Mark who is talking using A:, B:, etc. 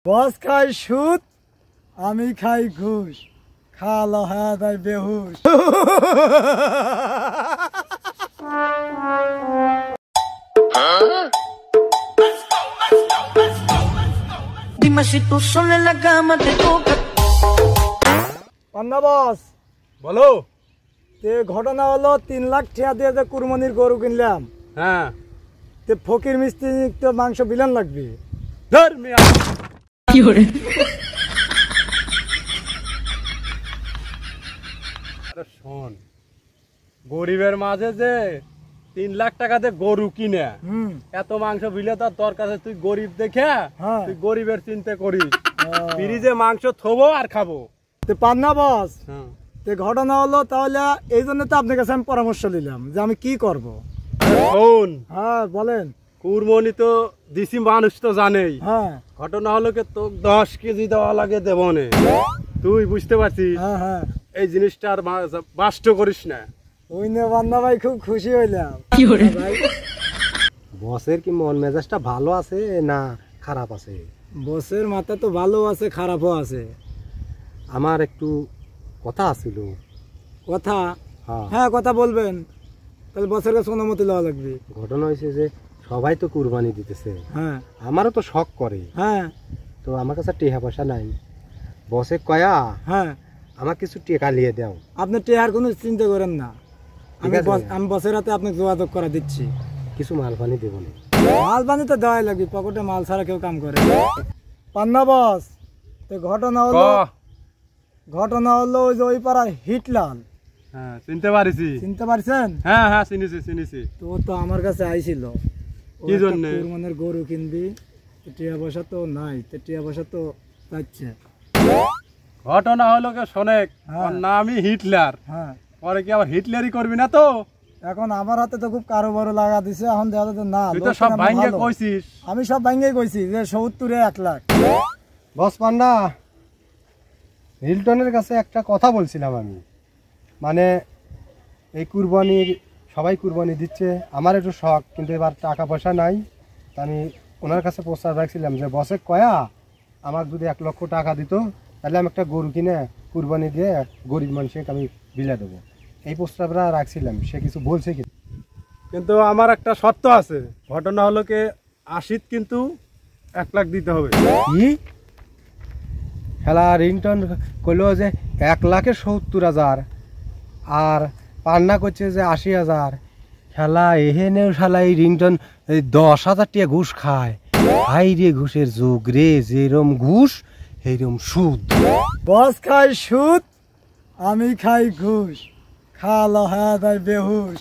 A: বস খাই সুদ, আমি খাই ঘুষ, খালো হ্যাঁ তাই বেহুশ।
B: Dime si tú sola en la cama te toca.
A: পান্না বস
C: বলো।
A: তে ঘটনা হলো 3 লাখ টাকা দিয়ে যে কুরবানির গরু কিনলাম,
C: হ্যাঁ
A: তে ফকির মিস্ত্রি তো মাংস বিলান লাগবে।
C: ধর মিয়া।
B: কি করে?
C: আরে শোন, গরিবের মাঝে যে 3 লাখ টাকাতে গরু কিনে এত মাংস বিলে তার দরকার আছে, তুই গরিব দেখে তুই গরিবের চিন্তা করিস। ফ্রিজে মাংস থবো আর খাবো।
A: তে পান্না বস তে ঘটনা হলো, তাহলে এই জন্য তো আপনার কাছে আমি পরামর্শ নিলাম যে আমি কি করব।
C: শোন,
A: হ্যাঁ বলেন।
C: কুরবানি তো দিছি, মানুষ তো জানেই।
A: হ্যাঁ
C: ঘটনা হলো কি, তো 10 কেজি দেওয়া লাগে দেবনে, তুই বুঝতে পারছিস।
A: হ্যাঁ হ্যাঁ
C: এই জিনিসটা আর বাষ্ট করিস না।
A: ওই নিয়ে পান্না ভাই খুব খুশি হইলাম।
B: কি করে?
D: বসের কি মন মেজাজটা ভালো আছে না খারাপ আছে?
A: বসের মাথা তো ভালো আছে, খারাপও আছে।
D: আমার একটু কথা আছিল।
A: কথা? হ্যাঁ কথা বলবেন, তাহলে বসের কাছে অনুমতি লওয়া লাগবে।
D: ঘটনা হয়েছে যে সবাই তো কুরবানি দিতেছে,
A: হ্যাঁ
D: আমারও তো শখ করে।
A: হ্যাঁ
D: তো আমার কাছে টাকা পয়সা নাই। বসে কয়া
A: হ্যাঁ
D: আমার কিছু টাকা নিয়ে দাও।
A: আপনি টেহার কোনো চিন্তা করেন না,
D: ঠিক আছে।
A: আমি বসের হাতে আপনাকে যোগাযোগ করা দিচ্ছি।
D: কিছু মাল পানি দেবো না।
A: মাল পানি তো দেওয়াই লাগবে, পকেটে মাল ছাড়া কেউ কাম করে। পান্না বস তো ঘটনা হলো ওই যে ওই পাড়ার হিটলাল,
C: হ্যাঁ চিনতে পারিছি।
A: চিনতে পারছেন?
C: হ্যাঁ হ্যাঁ চিনিছি।
A: তো ও তো আমার কাছে আইছিল,
C: কি জন্য?
A: কুরবানির গরু কিনবি, টিয়া পয়সা তো নাই, তো টিয়া পয়সা তো যাচ্ছে।
C: ঘটনা হলো কি শোনেক, ওর নামই হিটলার।
A: হ্যাঁ
C: পরে কি আবার হিটলারই করবি না তো?
A: এখন আমার হাতে তো খুব কারোবারও লাগা দিছে, এখন দেখা যাচ্ছে না।
C: তুই তো সব ভাঙ্গে কইছিস।
A: আমি সব ভাঙ্গে কইছি যে 70-এ 1 লাখ।
D: বস পান্না, হিলটনের কাছে একটা কথা বলছিলাম আমি, মানে এই কুরবানির সবাই কুরবানি দিচ্ছে, আমার একটু শখ, কিন্তু এবার টাকা পয়সা নাই। তা আমি ওনার কাছে প্রস্তাব রাখছিলাম যে বসে কয়া আমাকে যদি 1 লক্ষ টাকা দিত, তাহলে আমি একটা গরু কিনে কুরবানি দিয়ে গরিব মানুষকে আমি বিলা দেবো। এই প্রস্তাবটা রাখছিলাম, সে কিছু বলছে কি?
C: কিন্তু আমার একটা শর্ত আছে। ঘটনা হলো কি, 80 কিন্তু 1 লাখ দিতে হবে।
D: কি খেলা? রিংটন কইল যে 1,70,000 আর পান্না করছে যে 80,000। খেলা এহেনেও শালা এই রিংটন 10,000 টাকা ঘুষ খায়। হাই রে ঘুষের যুগ রে, যেরম ঘুষ সেইরম সুদ।
A: বস খাই সুদ, আমি খাই ঘুষ, খালো হ্যাঁ তাই বেহুশ।